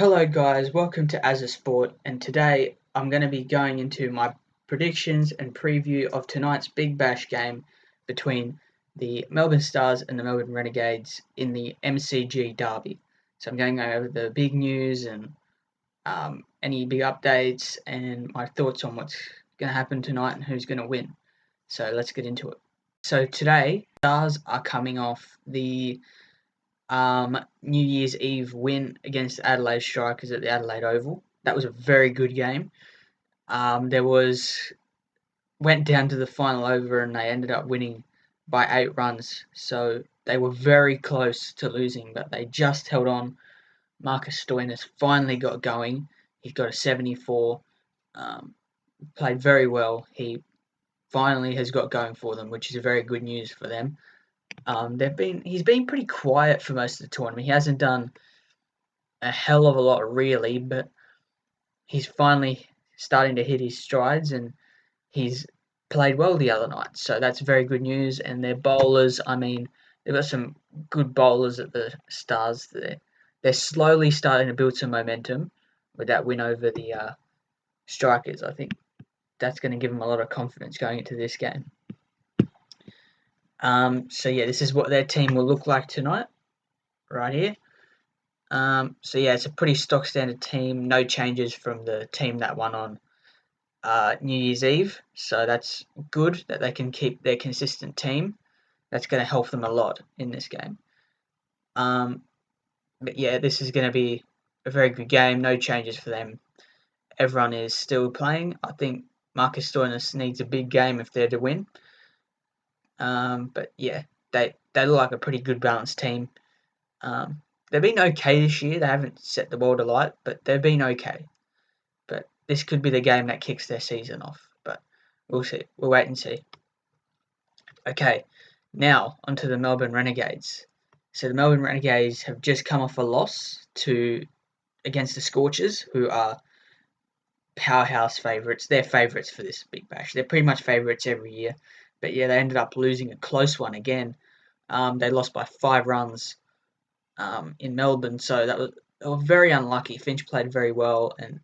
Hello guys, welcome to As a Sport, and today I'm going to be going into my predictions and preview of tonight's Big Bash game between the Melbourne Stars and the Melbourne Renegades in the MCG Derby. So I'm going over the big news and any big updates and my thoughts on what's going to happen tonight and who's going to win. So let's get into it. So today, Stars are coming off the New Year's Eve win against the Adelaide Strikers at the Adelaide Oval. That was a very good game. Went down to the final over and they ended up winning by 8 runs. So they were very close to losing, but they just held on. Marcus Stoinis finally got going. He got a 74. Played very well. He finally has got going for them, which is very good news for them. He's been pretty quiet for most of the tournament. He hasn't done a hell of a lot really, but he's finally starting to hit his strides and he's played well the other night. So that's very good news. And their bowlers, they've got some good bowlers at the Stars. They're slowly starting to build some momentum with that win over the Strikers. I think that's going to give them a lot of confidence going into this game. This is what their team will look like tonight, right here. It's a pretty stock standard team. No changes from the team that won on New Year's Eve. So that's good that they can keep their consistent team. That's going to help them a lot in this game. This is going to be a very good game. No changes for them. Everyone is still playing. I think Marcus Stoinis needs a big game if they're to win. They look like a pretty good balanced team. They've been okay this year. They haven't set the world alight, but they've been okay. But this could be the game that kicks their season off. But we'll see. We'll wait and see. Okay, now onto the Melbourne Renegades. So the Melbourne Renegades have just come off a loss against the Scorchers, who are powerhouse favourites. They're favourites for this Big Bash. They're pretty much favourites every year. But yeah, they ended up losing a close one again. They lost by 5 runs in Melbourne, so they were very unlucky. Finch played very well, and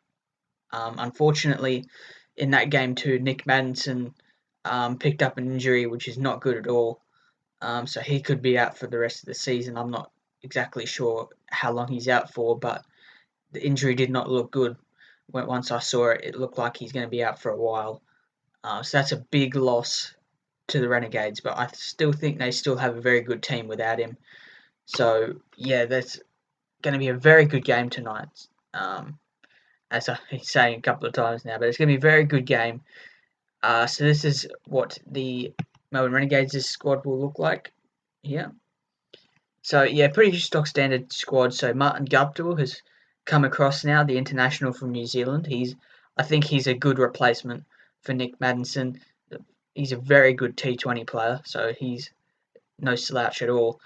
unfortunately, in that game too, Nick Maddinson picked up an injury, which is not good at all. So he could be out for the rest of the season. I'm not exactly sure how long he's out for, but the injury did not look good. Once I saw it, it looked like he's going to be out for a while. So that's a big loss to the Renegades, but I still think they still have a very good team without him. So, yeah, that's going to be a very good game tonight, as I've been saying a couple of times now, but it's going to be a very good game. So this is what the Melbourne Renegades' squad will look like here. So, yeah, pretty stock standard squad. So Martin Guptill has come across now, the international from New Zealand. I think he's a good replacement for Nick Maddinson. He's a very good T20 player, so he's no slouch at all.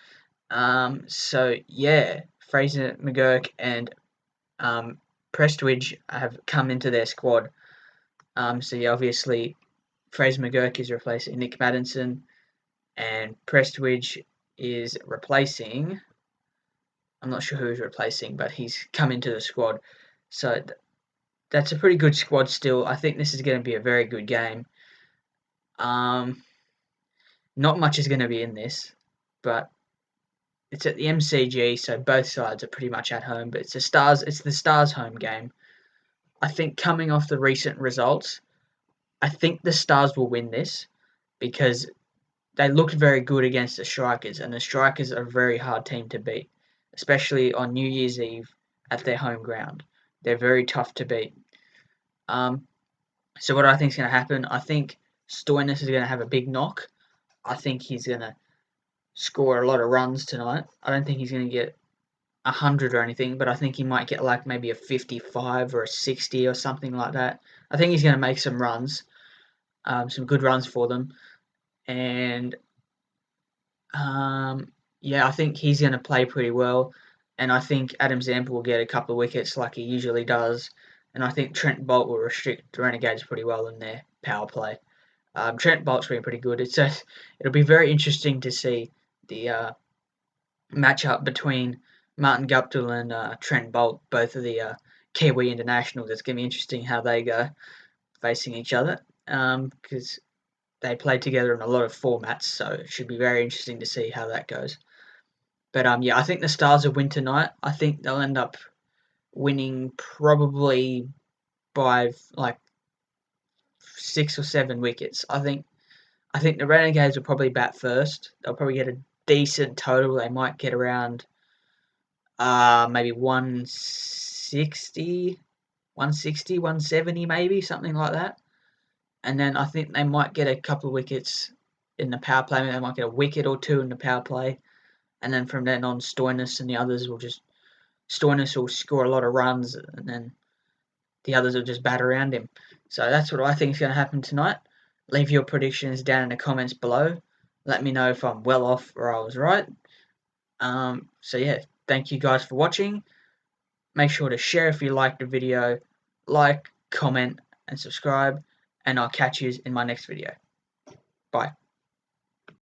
Fraser McGurk and Prestwidge have come into their squad. Obviously, Fraser McGurk is replacing Nick Maddinson, and Prestwidge is replacing. I'm not sure who he's replacing, but he's come into the squad. So that's a pretty good squad still. I think this is going to be a very good game. Not much is going to be in this, but it's at the MCG, so both sides are pretty much at home. But it's the Stars' home game. I think coming off the recent results, I think the Stars will win this because they looked very good against the Strikers, and the Strikers are a very hard team to beat, especially on New Year's Eve at their home ground. They're very tough to beat. So what I think is going to happen, I think Stoinis is going to have a big knock. I think he's going to score a lot of runs tonight. I don't think he's going to get 100 or anything, but I think he might get like maybe a 55 or a 60 or something like that. I think he's going to make some runs, some good runs for them. And I think he's going to play pretty well. And I think Adam Zampa will get a couple of wickets like he usually does. And I think Trent Bolt will restrict the Renegades pretty well in their power play. Trent Bolt's been pretty good. It'll be very interesting to see the matchup between Martin Guptill and Trent Bolt, both of the Kiwi internationals. It's going to be interesting how they go facing each other because they played together in a lot of formats, so it should be very interesting to see how that goes. But yeah, I think the Stars will win tonight. I think they'll end up winning probably by like 6 or 7 wickets. I think the Renegades will probably bat first. They'll probably get a decent total. They might get around maybe 160, 160, 170 maybe, something like that. And then I think they might get a couple of wickets in the power play. They might get a wicket or two in the power play. And then from then on, Stoinis and the others will Stoinis will score a lot of runs, and then the others will just bat around him. So that's what I think is going to happen tonight. Leave your predictions down in the comments below. Let me know if I'm well off or I was right. So yeah, thank you guys for watching. Make sure to share if you liked the video, like, comment, and subscribe, and I'll catch you in my next video. Bye.